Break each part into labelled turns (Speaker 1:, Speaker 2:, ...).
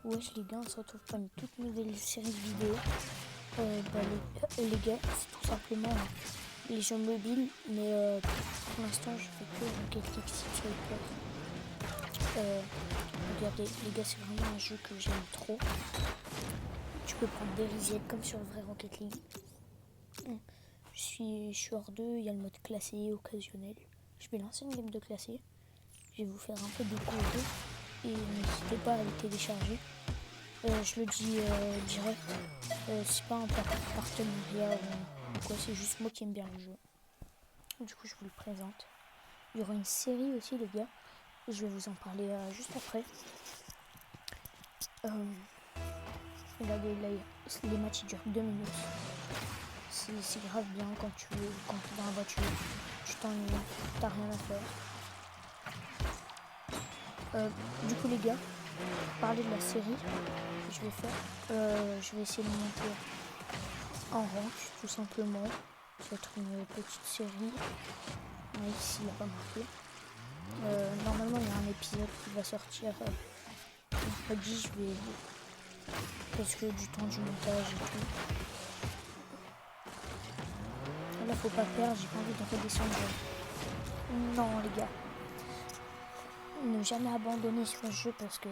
Speaker 1: Wesh les gars, on se retrouve pour une toute nouvelle série de vidéos. Les gars, c'est tout simplement les jeux mobiles, mais pour l'instant je fais que Rocket League sur le port. Regardez les gars, c'est vraiment un jeu que j'aime trop. Tu peux prendre des risières comme sur le vrai Rocket League. Je suis hors 2, il y a le mode classé, occasionnel. Je vais lancer une game de classé. Je vais vous faire un peu de cours et n'hésitez pas à le télécharger. Je le dis direct, c'est pas un partenariat ou quoi, c'est juste moi qui aime bien le jeu. Du coup je vous le présente. Il y aura une série aussi les gars, je vais vous en parler juste après. Regardez là, les matchs durent 2 minutes. C'est grave bien quand tu es dans la voiture, tu t'ennuies, t'as rien à faire. Du coup les gars, parler de la série que je vais faire, je vais essayer de monter en rank tout simplement. Ça va être une petite série, mais ici il n'a pas marqué. Normalement il y a un épisode qui va sortir mercredi, je vais parce que du temps du montage et tout. Là faut pas perdre, j'ai pas envie de redescendre. Non les gars, ne jamais abandonner sur ce jeu parce que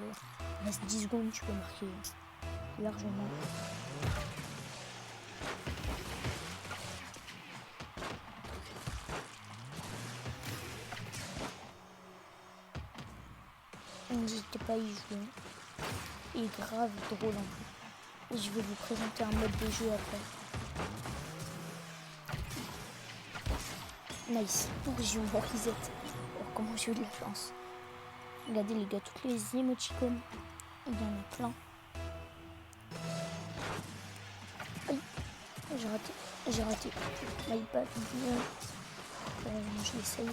Speaker 1: reste 10 secondes, tu peux marquer largement. N'hésitez pas à y jouer. Il est grave drôle en plus. Et je vais vous présenter un mode de jeu après. Nice. J'ai eu mon reset. Oh, comment j'ai eu de la chance. Regardez les gars, toutes les émoticônes. Il y en a plein. Aïe. J'ai raté. My bad. Je l'essaye.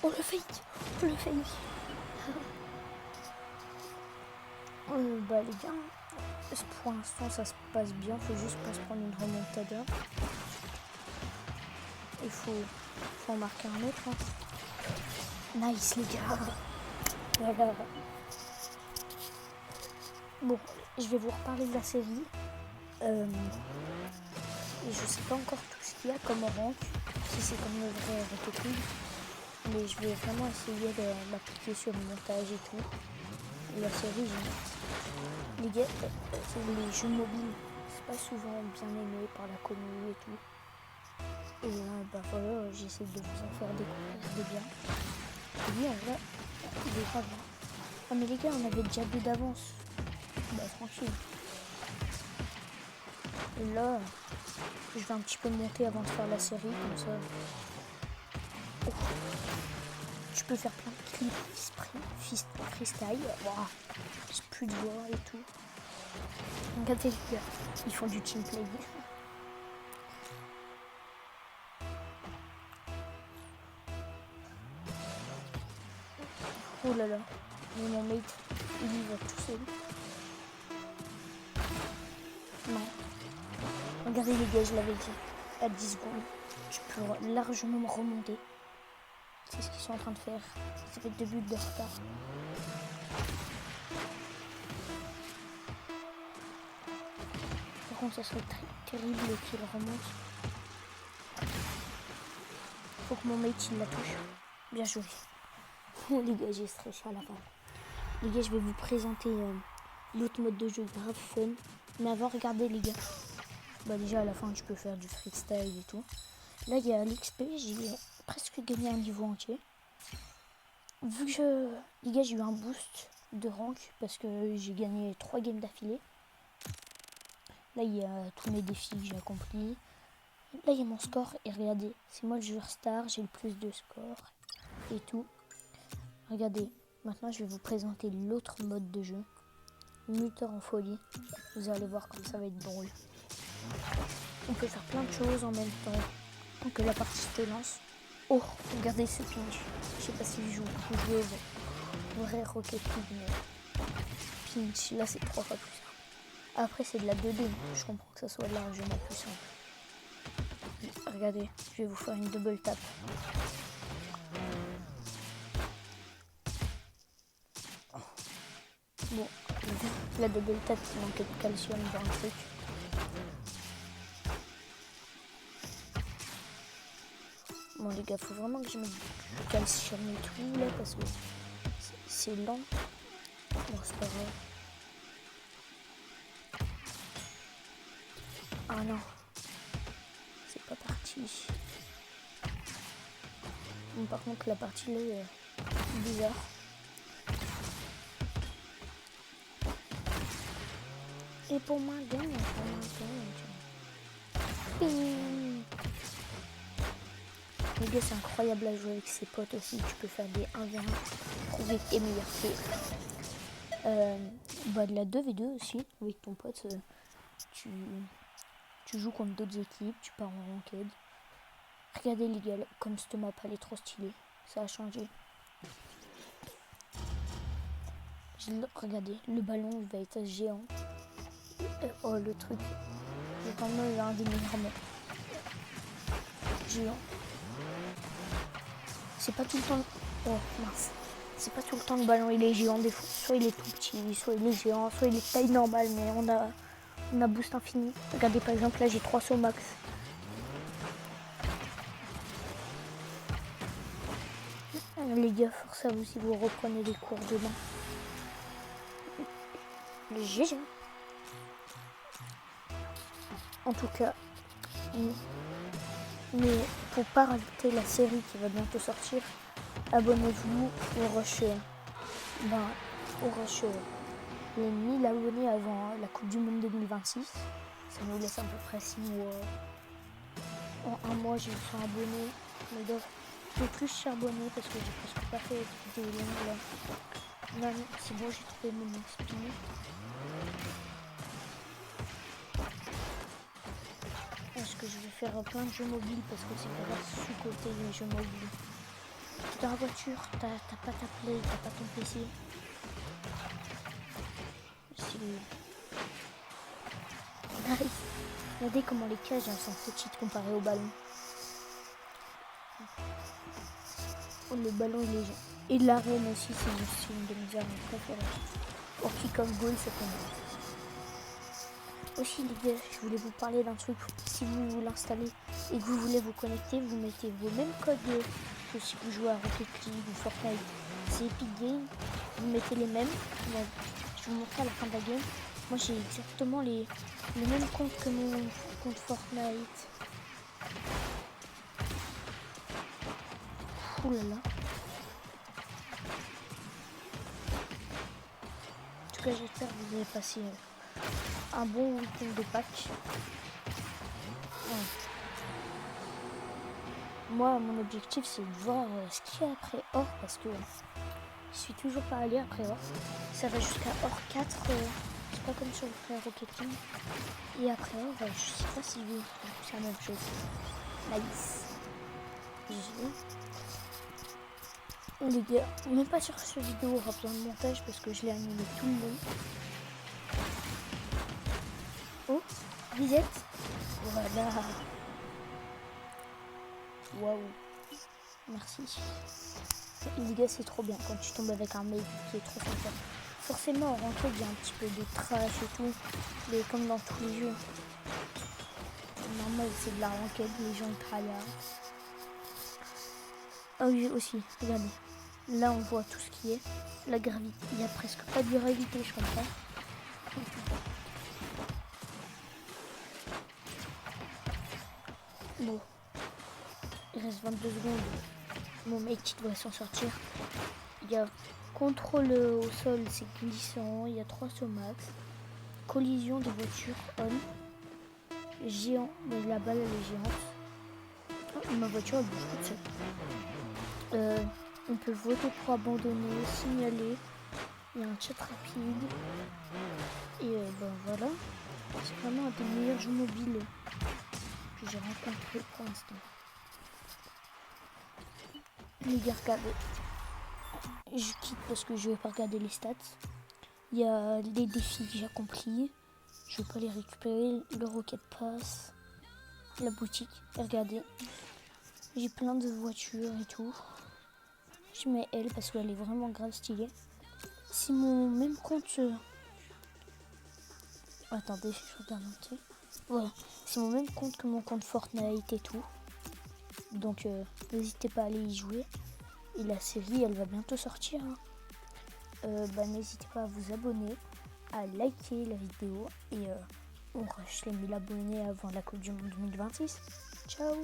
Speaker 1: Oh le fake. Oh le fake. Bah les gars, pour l'instant ça se passe bien, faut juste pas se prendre une remontada. Il faut en marquer un autre. Hein. Nice les gars. Voilà. Bon, je vais vous reparler de la série. Et je sais pas encore tout ce qu'il y a comme rank, si c'est comme le vrai Rocket League. Mais je vais vraiment essayer de m'appliquer sur le montage et tout. Et la série, les gars, les jeux mobiles, c'est pas souvent bien aimé par la communauté et tout. Et bah voilà, j'essaie de vous en faire découvrir des biens. Et lui, en vrai, il est grave. Ah mais les gars, on avait déjà 2 d'avance. Bah tranquille. Et là, je vais un petit peu monter avant de faire la série, comme ça. Oh. Tu peux faire plein de clips freestyle. Wow. J'ai plus de voix et tout. Regardez les gars, ils font du teamplay. Oh là là, mais mon mate, il y va tout seul. Non. Regardez les gars, je l'avais dit. À 10 secondes, tu peux largement me remonter. C'est ce qu'ils sont en train de faire. Ça fait 2 buts de retard. Par contre, ça serait terrible qu'il remonte. Faut que mon mate il la touche. Bien joué. Oh les gars, j'ai stressé à la fin. Les gars, je vais vous présenter l'autre mode de jeu grave fun. Mais avant, regardez les gars. Bah déjà à la fin, tu peux faire du freestyle et tout. Là, il y a l'XP. J'ai presque gagné un niveau entier. Vu que les gars, j'ai eu un boost de rank parce que j'ai gagné 3 games d'affilée. Là, il y a tous mes défis que j'ai accomplis. Là, il y a mon score. Et regardez, c'est moi le joueur star. J'ai le plus de score et tout. Regardez, maintenant, je vais vous présenter l'autre mode de jeu. Muteur en folie. Vous allez voir comme ça va être drôle. On peut faire plein de choses en même temps que la partie se lance. Oh, regardez ce pinch. Je sais pas si je joue au vrai Rocket League, mais pinch, là c'est 3 fois plus simple. Après c'est de la 2D, je comprends que ça soit largement plus simple. Regardez, je vais vous faire une double tap. Bon, la double tête qui manquait de calcium dans le truc. Bon les gars, faut vraiment que je mette du calcium et tout là parce que c'est lent. Bon, c'est pas vrai. Ah non, c'est pas parti. Bon, par contre la partie là est bizarre. Et pour moi, gagne, les gars, c'est incroyable à jouer avec ses potes aussi. Tu peux faire des 1v1, trouver tes meilleurs faits. De la 2v2 aussi, avec ton pote. Tu joues contre d'autres équipes, tu pars en ranked. Regardez les gars, comme cette map, elle est trop stylée. Ça a changé. Regardez, le ballon il va être géant. Oh, le truc. Vraiment, il a un des meilleurs maps. Géant. C'est pas tout le temps. Oh mince. C'est pas tout le temps le ballon il est géant des fois. Soit il est tout petit, soit il est géant, soit il est taille normale, mais on a boost infini. Regardez par exemple là j'ai 3 sauts max. Les gars, force à vous si vous reprenez les cours demain. Le GG. En tout cas, mais pour pas rater la série qui va bientôt sortir, abonnez-vous au rush. Les 1000 abonnés avant la Coupe du Monde 2026. Ça nous laisse à peu près 6 mois. En un mois, j'ai 100 abonnés. Mais je vais plus s'abonner parce que j'ai presque pas fait de vidéo longue là. Là, c'est bon, j'ai trouvé mon XP. Est-ce que je vais faire plein de jeux mobiles parce que c'est pas grave sous-côté les jeux mobiles. Dans la voiture, t'as pas ta play, t'as pas ton PC. Nice. Regardez comment les cages elles sont petites comparées au ballon. Oh, le ballon il est géant. Et l'arène aussi, c'est une de mes arènes préférées. Pour kick-off goal, c'est pas mal. Aussi les gars, je voulais vous parler d'un truc. Si vous l'installez et que vous voulez vous connecter, vous mettez vos mêmes codes que si vous jouez à Rocket League ou Fortnite. C'est Epic Games, vous mettez les mêmes. Bon, je vais vous montrer à la fin de la game. Moi j'ai exactement les mêmes comptes que mon compte Fortnite. Ouh là là. En tout cas j'espère que vous avez passé un bon week-end de Pâques. Ouais. Moi mon objectif c'est de voir ce qu'il y a après Or parce que je suis toujours pas allé après Or. Ça va jusqu'à Or 4. C'est pas comme sur le frère Rocket League. Et après Or, je sais pas si c'est la même chose. Nice. Les gars, même pas sur cette vidéo aura besoin de montage parce que je l'ai animé tout le long. Oh, visette. Voilà. Waouh. Merci. Les gars, c'est trop bien quand tu tombes avec un mec qui est trop sympa. Forcément, en rentrée, il y a un petit peu de trash et tout. Mais comme dans tous les jeux. Normal, c'est de la ranked, les gens ils tryhard. Ah oui, aussi, regardez. Là, on voit tout ce qui est la gravité. Il n'y a presque pas de gravité, je comprends. Bon. Il reste 22 secondes. Mon mec, il doit s'en sortir. Il y a contrôle au sol, c'est glissant. Il y a 3 sauts max. Collision des voitures, on. Géant, mais la balle, elle est géante. Oh, ma voiture, elle bouge toute seule. On peut voter pour abandonner, signaler. Il y a un chat rapide. Et voilà. C'est vraiment un des meilleurs jeux mobiles que j'ai rencontré pour l'instant. Les gars, regardez. Je quitte parce que je vais pas regarder les stats. Il y a les défis que j'ai accomplis. Je vais pas les récupérer. Le Rocket Pass. La boutique. Et regardez. J'ai plein de voitures et tout. Je mets elle parce qu'elle est vraiment grave stylée. c'est mon même compte. Attendez, je regarde un truc. Voilà, c'est mon même compte que mon compte Fortnite et tout. Donc n'hésitez pas à aller y jouer. Et la série, elle va bientôt sortir. Hein. N'hésitez pas à vous abonner, à liker la vidéo et on rush les 1000 abonnés avant la Coupe du Monde 2026. Ciao!